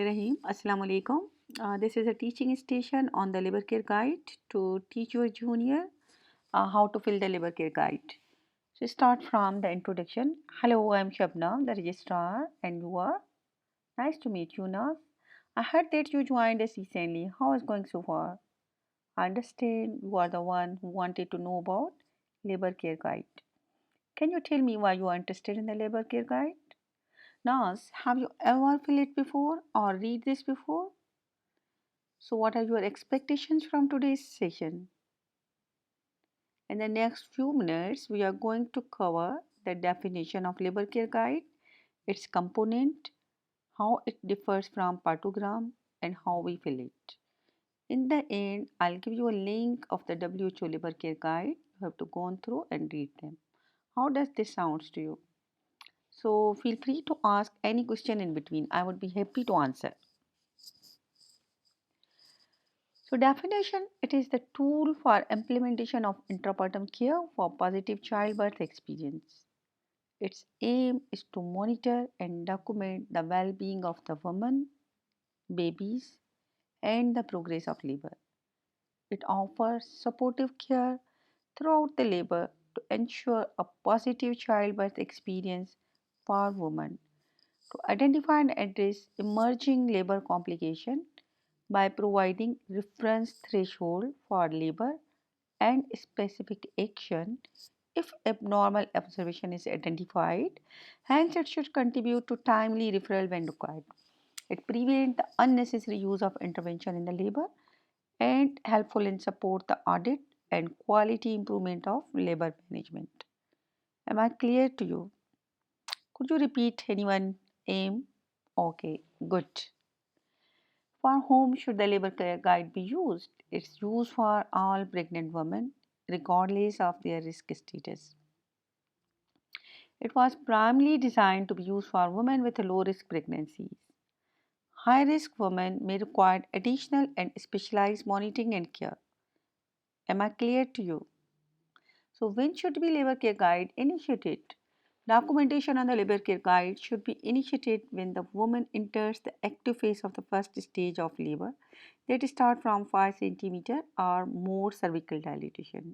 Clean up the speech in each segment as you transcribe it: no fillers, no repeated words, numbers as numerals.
Rahim. Assalamu alaikum. This is a teaching station on the labor care guide to teach your junior how to fill the labor care guide. So start from the introduction. Hello, I'm Shabnam, the registrar, and you are. Nice to meet you, Naz. I heard that you joined us recently. How is going so far? I understand you are the one who wanted to know about labor care guide. Can you tell me why you are interested in the labor care guide? Naz, have you ever filled it before or read this before? So, what are your expectations from today's session? In the next few minutes, we are going to cover the definition of labor care guide, its component, how it differs from partogram, and how we fill it. In the end, I'll give you a link of the WHO labor care guide. You have to go on through and read them. How does this sound to you? So, feel free to ask any question in between. I would be happy to answer. So definition, it is the tool for implementation of intrapartum care for positive childbirth experience. Its aim is to monitor and document the well-being of the woman, babies, and the progress of labor. It offers supportive care throughout the labor to ensure a positive childbirth experience for women, to identify and address emerging labor complications by providing reference threshold for labor and specific action if abnormal observation is identified. Hence, it should contribute to timely referral when required. It prevents the unnecessary use of intervention in the labor and helpful in support the audit and quality improvement of labor management. Am I clear to you? Could you repeat anyone aim? Okay, good. For whom should the labor care guide be used? It's used for all pregnant women, regardless of their risk status. It was primarily designed to be used for women with low risk pregnancies. High risk women may require additional and specialized monitoring and care. Am I clear to you? So, when should be labor care guide initiated? Documentation on the labor care guide should be initiated when the woman enters the active phase of the first stage of labor, that start from 5 centimeter or more cervical dilatation.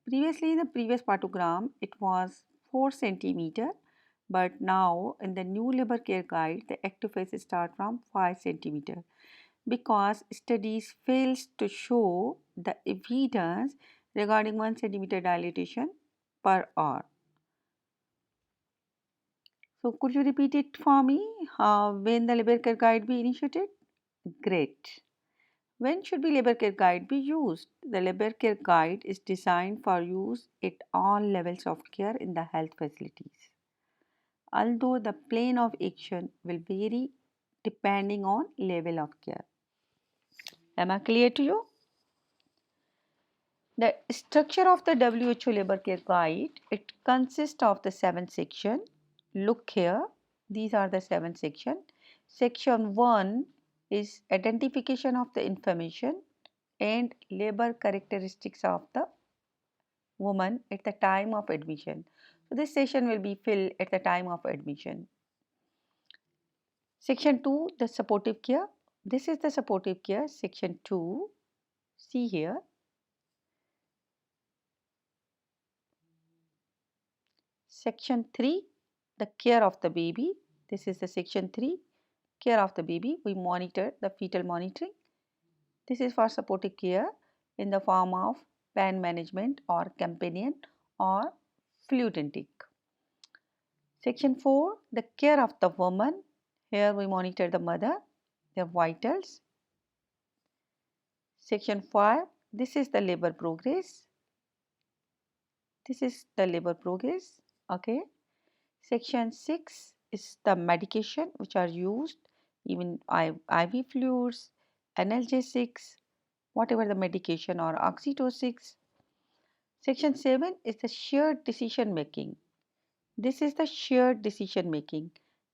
Previously, in the previous partogram, it was 4 centimeter, but now in the new labor care guide, the active phase start from 5 centimeter because studies fails to show the evidence regarding 1 centimeter dilatation per hour. So, could you repeat it for me? When the labor care guide be initiated? Great. When should be labor care guide be used? The labor care guide is designed for use at all levels of care in the health facilities. Although the plane of action will vary depending on level of care. Am I clear to you? The structure of the WHO labor care guide, it consists of the 7 sections. Look here, these are the 7 sections. Section 1 is identification of the information and labor characteristics of the woman at the time of admission. So this session will be filled at the time of admission. Section 2, the supportive care. This is the supportive care. Section 2, see here. Section 3, the care of the baby. This is the section 3, care of the baby. We monitor the fetal monitoring. This is for supportive care in the form of pain management or companion or fluid intake. Section 4, the care of the woman. Here we monitor the mother, their vitals. Section 5, this is the labor progress. This is the labor progress. Okay. Section 6 is the medication which are used, even IV fluids, analgesics, whatever the medication or oxytocics. Section 7 is the shared decision making. This is the shared decision making.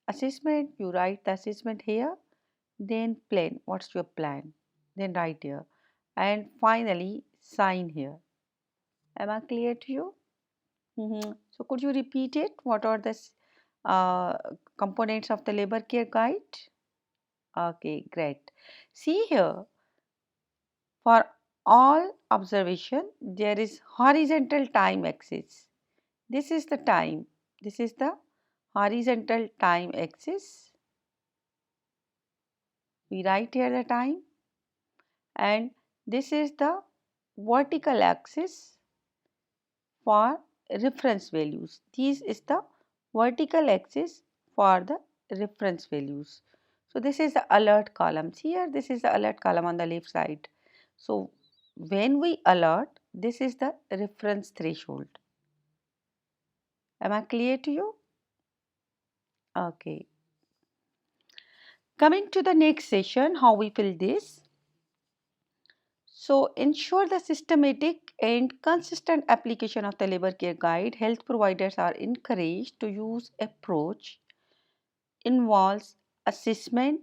Assessment, you write the assessment here, then plan, what's your plan, then write here, and finally sign here. Am I clear to you? So could you repeat it? What are the components of the labor care guide? Okay, great. See here, for all observation, there is horizontal time axis. This is the time. This is the horizontal time axis. We write here the time, and this is the vertical axis for reference values. This is the vertical axis for the reference values. So this is the alert columns here. This is the alert column on the left side. So when we alert, this is the reference threshold. Am I clear to you? Okay. Coming to the next session, how we fill this. So ensure the systematic and consistent application of the labor care guide. Health providers are encouraged to use approach involves assessment,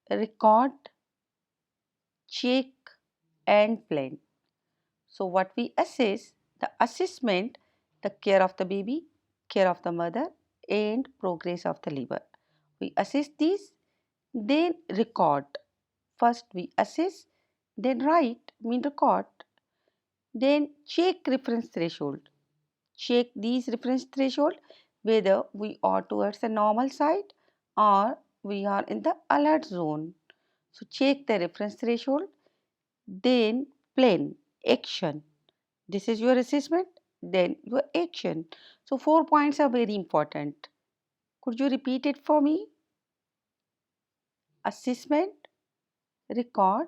record, check and plan. So what we assess, the assessment, the care of the baby, care of the mother and progress of the labor. We assess these, then record. First we assess, then write, mean record, then check reference threshold. Check these reference threshold whether we are towards the normal side or we are in the alert zone. So check the reference threshold, then plan, action. This is your assessment, then your action. So 4 points are very important. Could you repeat it for me? Assessment, record,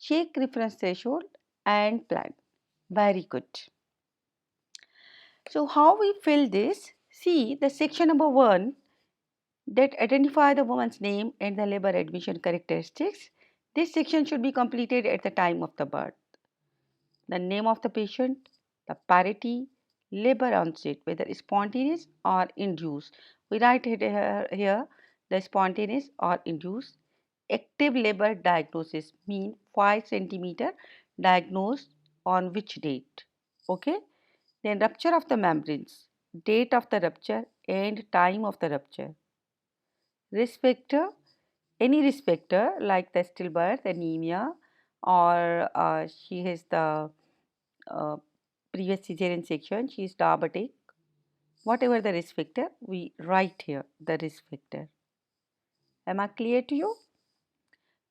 check reference threshold and plan. Very good. So how we fill this? See the section number 1 that identify the woman's name and the labor admission characteristics. This section should be completed at the time of the birth. The name of the patient, the parity, labor onset, whether spontaneous or induced. We write here the spontaneous or induced. Active labor diagnosis mean 5 centimeter diagnosed on which date. Okay. Then rupture of the membranes, date of the rupture and time of the rupture. Risk factor, any risk factor like the stillbirth, anemia, or she has the uh, previous cesarean section, she is diabetic, whatever the risk factor, we write here the risk factor. Am I clear to you?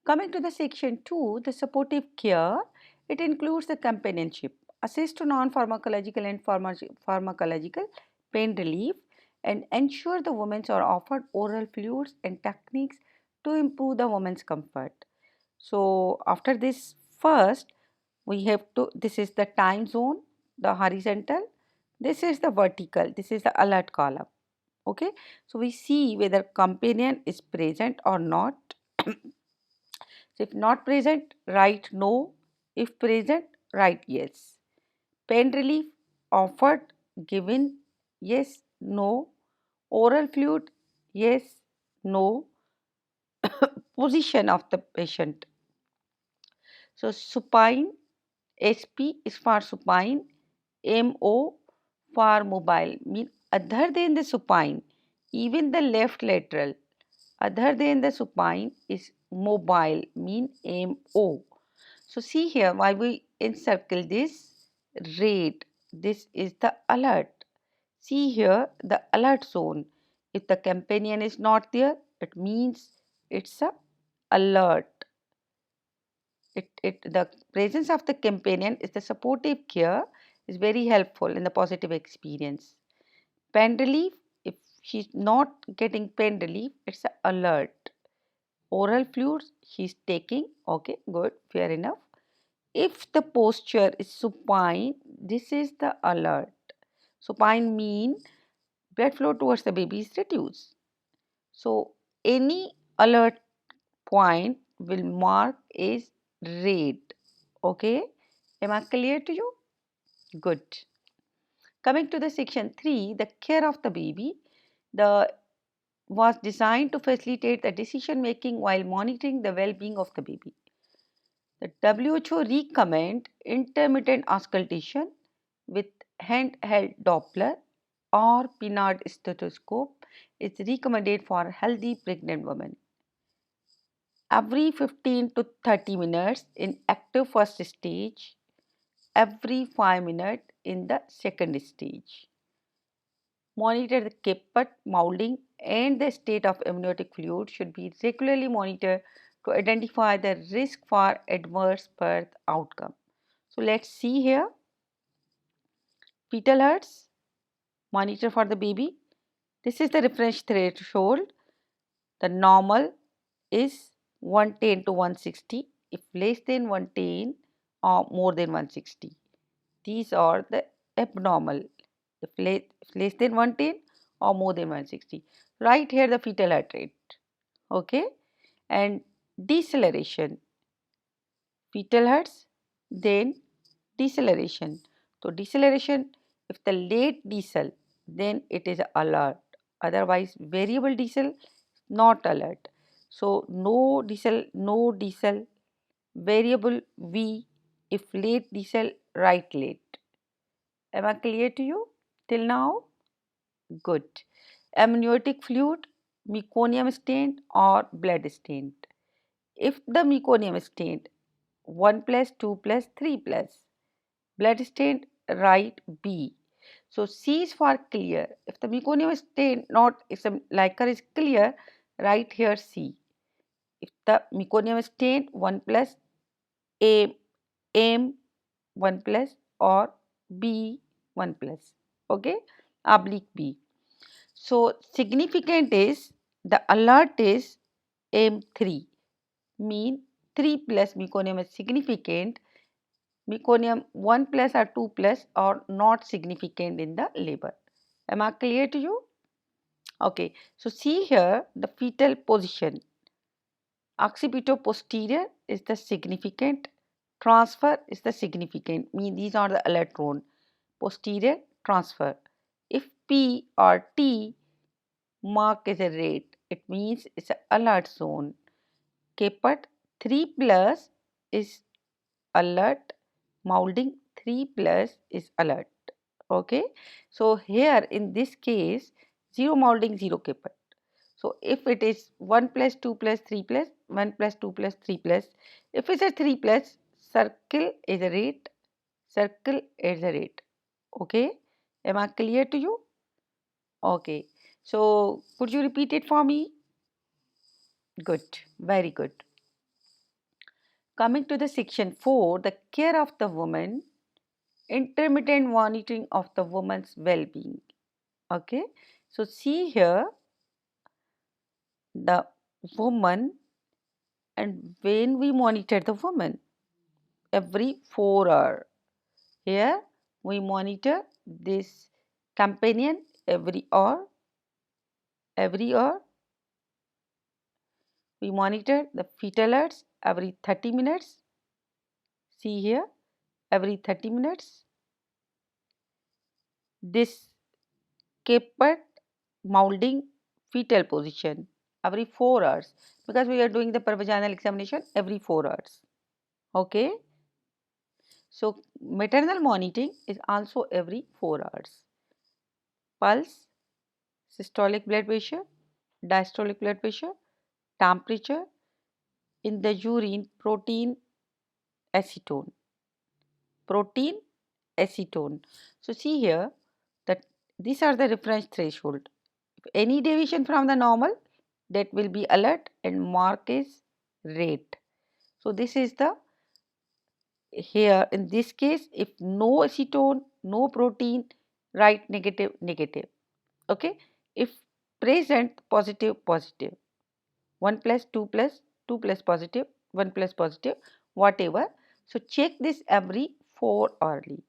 Coming to the section 2, the supportive care, it includes the companionship, assist to non-pharmacological and pharmacological pain relief, and ensure the women are offered oral fluids and techniques to improve the woman's comfort. So after this, first we have to, this is the time zone, the horizontal, this is the vertical, this is the alert column. Okay, so we see whether companion is present or not. So if not present, write no. If present, write yes. Pain relief offered, given, yes, no. Oral fluid, yes, no. Position of the patient. So supine, SP is for supine, MO for mobile, mean other than the supine, even the left lateral, other than the supine is mobile, mean MO. So see here why we encircle this red, this is the alert. See here the alert zone. If the companion is not there, it means it's a alert. The presence of the companion is the supportive care is very helpful in the positive experience. Pain relief, if she's not getting pain relief, it's a alert. Oral fluids she's taking, okay, good, fair enough. If the posture is supine, this is the alert. Supine mean blood flow towards the baby is reduced. So any alert point will mark is red. Okay, am I clear to you? Good. Coming to the section 3, the care of the baby, the was designed to facilitate the decision making while monitoring the well-being of the baby. The WHO recommend intermittent auscultation with handheld Doppler or Pinard stethoscope is recommended for healthy pregnant women. Every 15 to 30 minutes in active first stage, every 5 minutes in the second stage. Monitor the Kepert molding and the state of amniotic fluid should be regularly monitored to identify the risk for adverse birth outcome. So let's see here. Fetal hertz, monitor for the baby. This is the reference threshold. The normal is 110 to 160. If less than 110 or more than 160. These are the abnormal. If less than 110 or more than 160. Right here the fetal heart rate. Okay. And deceleration. Fetal hertz, then deceleration. So deceleration, if the late decel, then it is alert. Otherwise, variable decel, not alert. So no decel, variable V, if late decel, right late. Am I clear to you till now? Good. Amniotic fluid, meconium stained or blood stained. If the meconium stained 1 plus 2 plus 3 plus, blood stained, right B. So C is for clear. If the meconium is stained, not if the liquor is clear, write here C. If the meconium is stained, 1 plus A, M 1 plus or B 1 plus. Okay, oblique B. So significant is the alert is M3, mean 3 plus meconium is significant. Meconium 1 plus or 2 plus are not significant in the labor. Am I clear to you? Okay, so see here the fetal position. Occipito-posterior is the significant, transfer is the significant, mean these are the alert zone. Posterior, transfer. If P or T mark is a rate, it means it's an alert zone. Caput 3 plus is alert, molding 3 plus is alert. Okay, so here in this case 0 molding, 0 caput. So if it is 1 plus 2 plus 3 plus 1 plus 2 plus 3 plus, if it's a 3 plus, circle is a rate, circle is a rate. Okay, am I clear to you? Okay, so could you repeat it for me? Good, very good. Coming to the section 4, the care of the woman, intermittent monitoring of the woman's well-being. Okay, so see here the woman, and when we monitor the woman every 4 hours. Here we monitor this companion every hour. We monitor the fetal hertz every 30 minutes. See here, every 30 minutes. This Caput molding fetal position every 4 hours, because we are doing the pervaginal examination every 4 hours. Okay. So maternal monitoring is also every 4 hours. Pulse, systolic blood pressure, diastolic blood pressure, temperature, in the urine, protein, acetone. Protein, acetone. So see here that these are the reference threshold. If any deviation from the normal, that will be alert and mark is rate. So this is the here in this case, if no acetone, no protein, write negative, negative. Okay. If present, positive, positive. 1 plus 2 plus 2 plus positive, 1 plus positive, whatever. So check this every 4 hourly.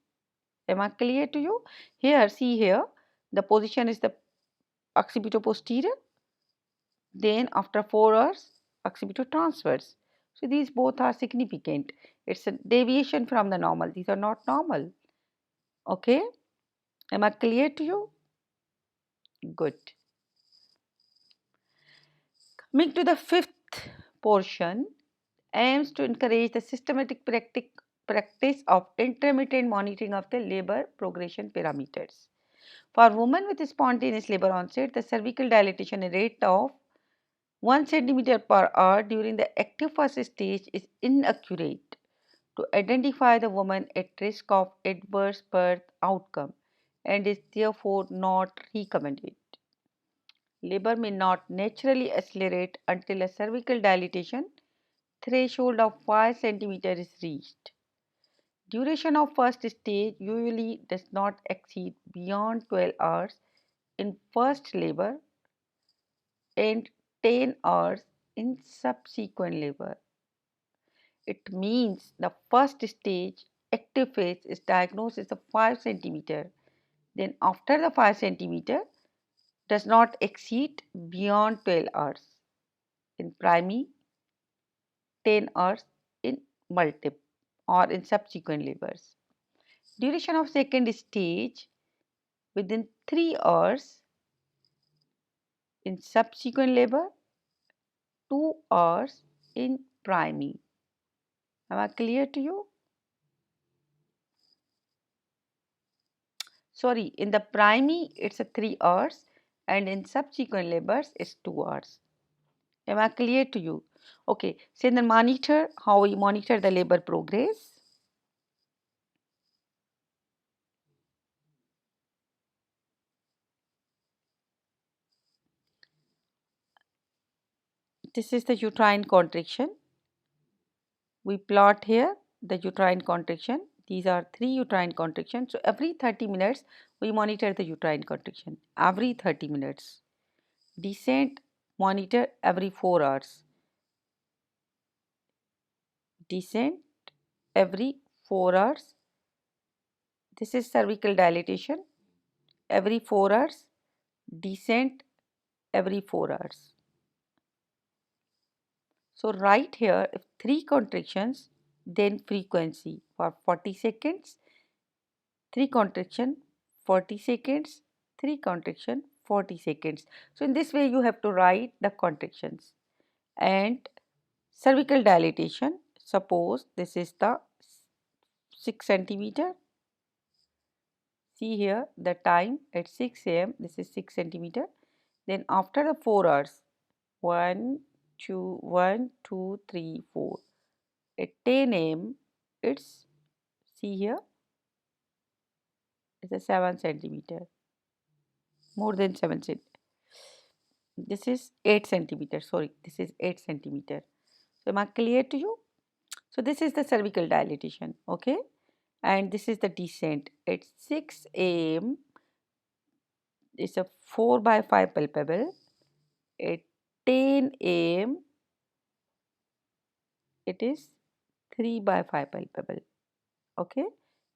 Am I clear to you? Here, see here, the position is the occipito posterior. Then after 4 hours, occipito transverse. So these both are significant. It's a deviation from the normal. These are not normal. Okay. Am I clear to you? Good. Coming to the fifth portion, aims to encourage the systematic practice of intermittent monitoring of the labor progression parameters. For women with spontaneous labor onset, the cervical dilatation rate of 1 centimeter per hour during the active first stage is inaccurate to identify the woman at risk of adverse birth outcome and is therefore not recommended. Labor may not naturally accelerate until a cervical dilatation threshold of 5 cm is reached. Duration of first stage usually does not exceed beyond 12 hours in first labor and 10 hours in subsequent labor. It means the first stage active phase is diagnosed as a 5 centimeter. Then after the 5 centimeter does not exceed beyond 12 hours in primary, 10 hours in multiple or in subsequent labors. Duration of second stage within 3 hours in subsequent labor, 2 hours in primary. Am I clear to you? Sorry, in the primary it's a 3 hours and in subsequent labors it's 2 hours. Am I clear to you? Okay, so then monitor how we monitor the labor progress. This is the uterine contraction. We plot here the uterine contraction. These are 3 uterine contractions. So every 30 minutes we monitor the uterine contraction. Every 30 minutes. Descent monitor every 4 hours. Descent every 4 hours. This is cervical dilatation every 4 hours. Descent every 4 hours. So write here if 3 contractions, then frequency for 40 seconds, 3 contraction, 40 seconds, 3 contraction, 40 seconds. So in this way you have to write the contractions. And cervical dilatation, suppose this is the 6 centimeter. See here the time at 6 am, this is 6 centimeter. Then after the 4 hours, 1, 2, 1, 2, 3, 4. At 10 am, it's, see here, it's a 7 centimeter, more than 7 centimeter. This is 8 centimeter, sorry, this is 8 centimeter. So am I clear to you? So this is the cervical dilatation, okay? And this is the descent. At 6 am, it's a 4 by 5 palpable. At 10 am, it is 3 by 5 palpable, okay?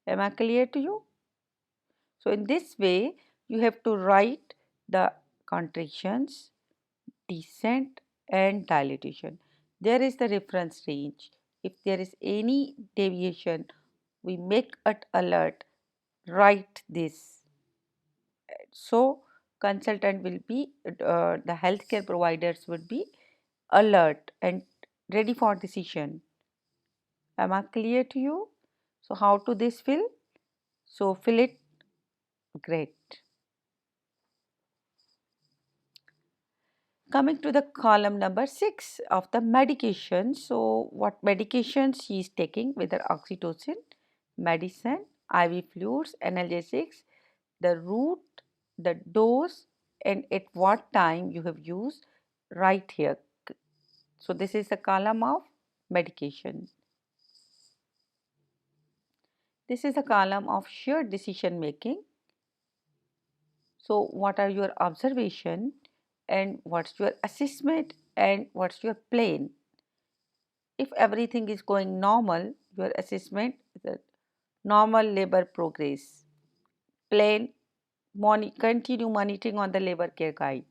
Am I clear to you? So in this way, you have to write the contractions, descent and dilatation. There is the reference range. If there is any deviation, we make it alert, write this. So consultant will be, the healthcare providers would be alert and ready for decision. Am I clear to you? So how to this fill? So fill it, great. Coming to the column number 6 of the medication. So what medications she is taking, whether oxytocin, medicine, IV fluids, analgesics, the route, the dose and at what time you have used right here. So this is the column of medication. This is the column of shared decision making. So what are your observation and what's your assessment and what's your plan? If everything is going normal, your assessment is a normal labor progress. Plan, continue monitoring on the labor care guide.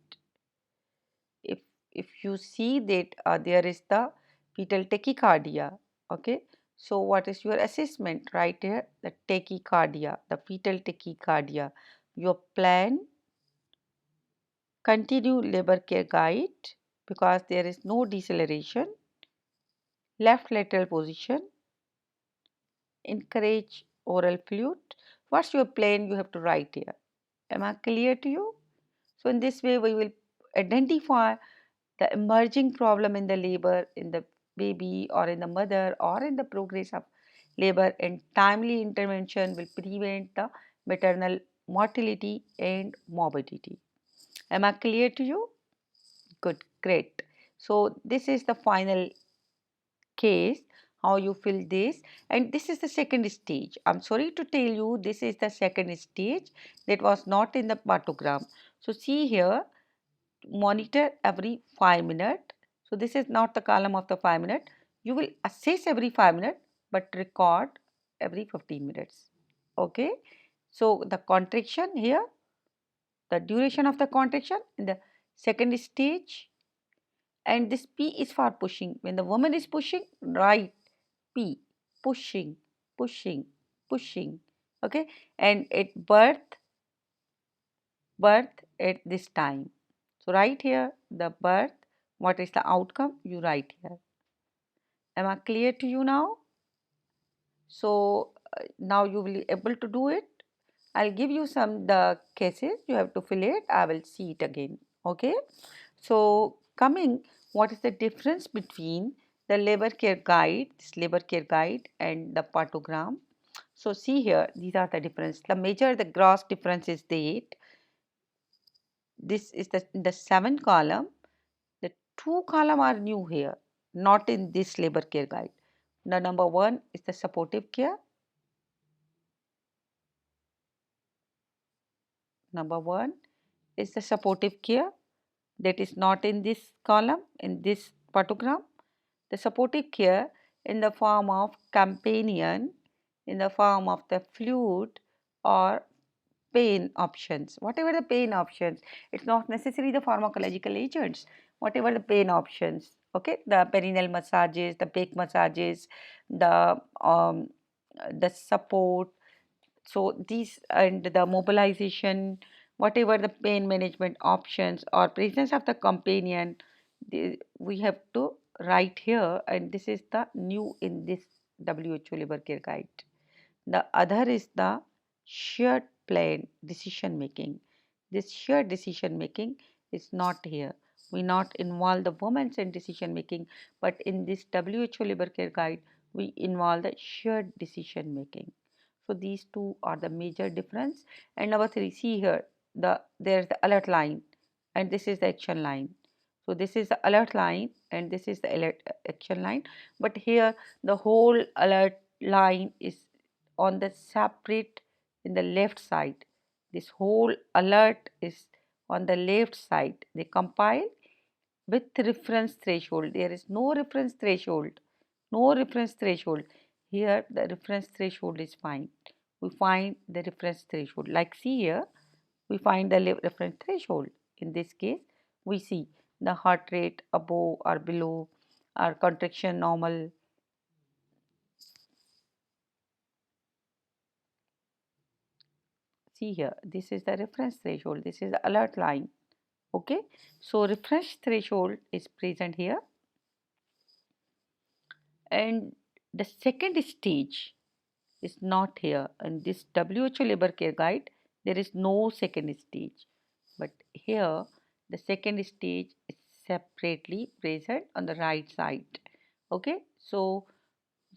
If if you see that there is the fetal tachycardia, okay. So what is your assessment? Right here, the tachycardia, the fetal tachycardia. Your plan, continue labor care guide because there is no deceleration. Left lateral position, encourage oral fluid. What's your plan? You have to write here. Am I clear to you? So in this way we will identify the emerging problem in the labor, in the baby or in the mother or in the progress of labor, and timely intervention will prevent the maternal mortality and morbidity. Am I clear to you? Good, great. So this is the final case, how you fill this, and this is the second stage. I'm sorry to tell you, this is the second stage that was not in the partogram. So see here, monitor every 5 minutes. So this is not the column of the 5 minutes. You will assess every 5 minutes but record every 15 minutes. Okay. So the contraction here, the duration of the contraction in the second stage, and this P is for pushing. When the woman is pushing, write P, pushing, pushing, pushing. Okay. And at birth at this time. So write here the birth, what is the outcome, you write here. Am I clear to you now? So now you will be able to do it. I'll give you some the cases, you have to fill it, I will see it again. Okay. So coming, what is the difference between the labor care guide, this labor care guide, and the partogram? So see here, these are the difference. The major, the gross difference is that this is the 7 column. The 2 column are new here, not in this labor care guide. The number 1 is the supportive care. Number 1 is the supportive care that is not in this column, in this partogram. The supportive care in the form of companion, in the form of the fluid or pain options, whatever the pain options, it's not necessarily the pharmacological agents, whatever the pain options, okay, the perineal massages, the back massages, the support, so these and the mobilization, whatever the pain management options or presence of the companion, we have to write here, and this is the new in this WHO labor care guide. The other is the shared plan decision making. This shared decision making is not here. We not involve the women in decision making, but in this WHO labor care guide, we involve the shared decision making. So these two are the major difference. And number 3, see here, there is the alert line, and this is the action line. So this is the alert line, and this is the alert action line. But here the whole alert line is on the separate in the left side. This whole alert is on the left side. They compile with reference threshold. There is no reference threshold. No reference threshold. Here the reference threshold is fine. We find the reference threshold. Like see here, we find the reference threshold. In this case, we see the heart rate above or below, or contraction normal. See here, this is the reference threshold. This is the alert line. Okay, so reference threshold is present here, and the second stage is not here. In this WHO labor care guide, there is no second stage, but here the second stage is separately present on the right side. Okay, so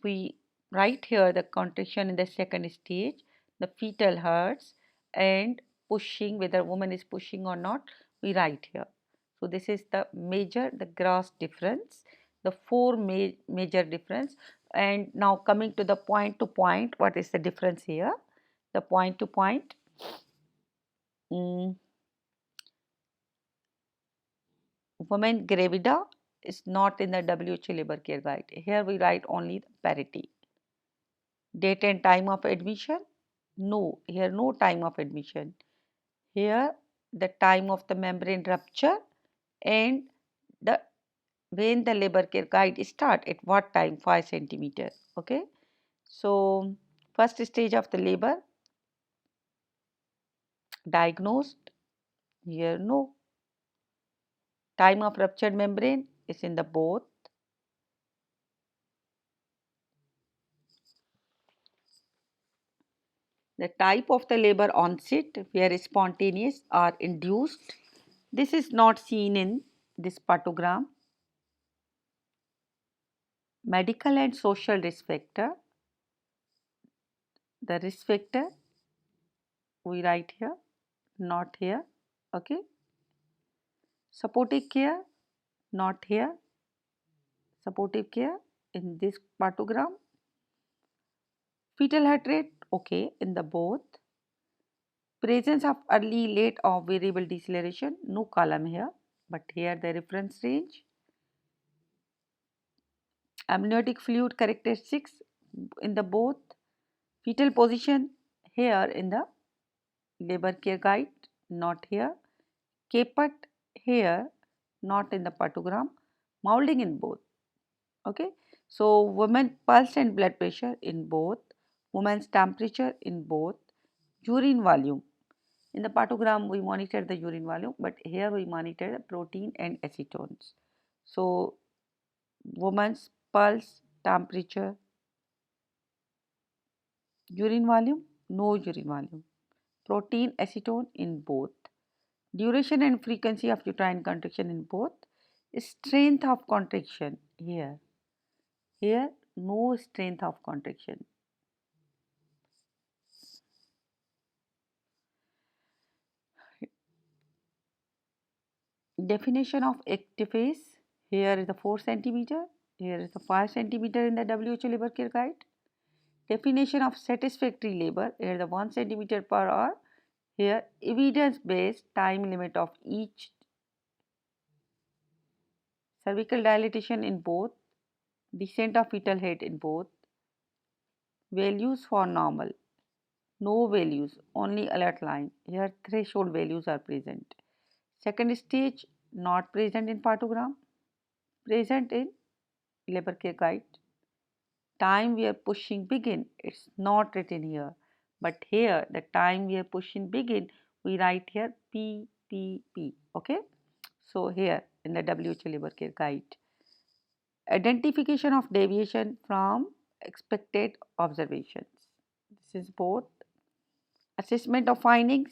we write here the contraction in the second stage, the fetal hertz, and pushing, whether woman is pushing or not, we write here. So this is the major, the gross difference, the four major difference. And now coming to the point to point, what is the difference here? The point to point, women gravida is not in the WHO labor care guide. Here we write only the parity. Date and time of admission, no, here no time of admission. Here the time of the membrane rupture and the when the labor care guide start, at what time, 5 centimeter. Okay, so first stage of the labor diagnosed, here no. Time of ruptured membrane is in the both. The type of the labor onset, where spontaneous or induced. This is not seen in this patogram. Medical and social risk factor. The risk factor we write here, not here. Okay. Supportive care, not here. Supportive care in this patogram. Fetal heart rate, okay, in the both. Presence of early, late or variable deceleration, no column here, but here the reference range. Amniotic fluid characteristics in the both. Fetal position here in the labor care guide, not here. Caput here, not in the patogram. Molding in both. Okay. So, women pulse and blood pressure in both. Women's temperature in both. Urine volume. In the patogram, we monitor the urine volume, but here we monitor the protein and acetones. So, woman's pulse, temperature, urine volume, no urine volume. Protein, acetone in both. Duration and frequency of uterine contraction in both. Strength of contraction here. Here, no strength of contraction. Definition of ectophase. Here is the 4 centimeter. Here is the 5 centimeter in the WHO labor care guide. Definition of satisfactory labor. Here the 1 centimeter per hour. Here evidence based time limit of each. Cervical dilatation in both. Descent of fetal head in both. Values for normal. No values, only alert line. Here threshold values are present. Second stage not present in patogram. Present in labor care guide. Time we are pushing begin, it's not written here, but here the time we are pushing begin, we write here PPP. Okay. So here in the WHO labor care guide, identification of deviation from expected observations. This is both assessment of findings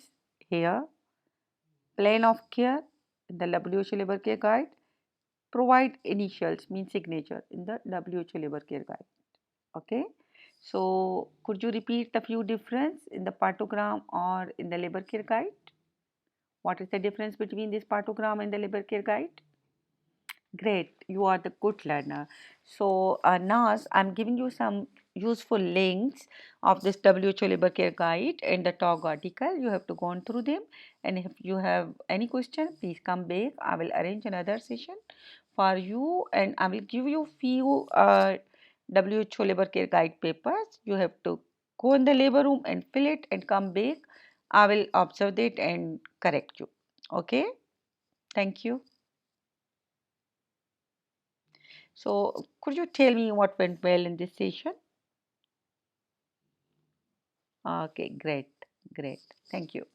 here, plan of care in the WHO labor care guide, provide initials mean signature in the WHO labor care guide. Okay. So, could you repeat the few difference in the patogram or in the labor care guide? What is the difference between this patogram and the labor care guide? Great, you are the good learner. So, Naz, I'm giving you some useful links of this WHO labor care guide and the talk article. You have to go on through them. And if you have any question, please come back. I will arrange another session for you and I will give you few WHO labor care guide papers. You have to go in the labor room and fill it and come back. I will observe it and correct you. Okay. Thank you. So, could you tell me what went well in this session? Okay, great, great. Thank you.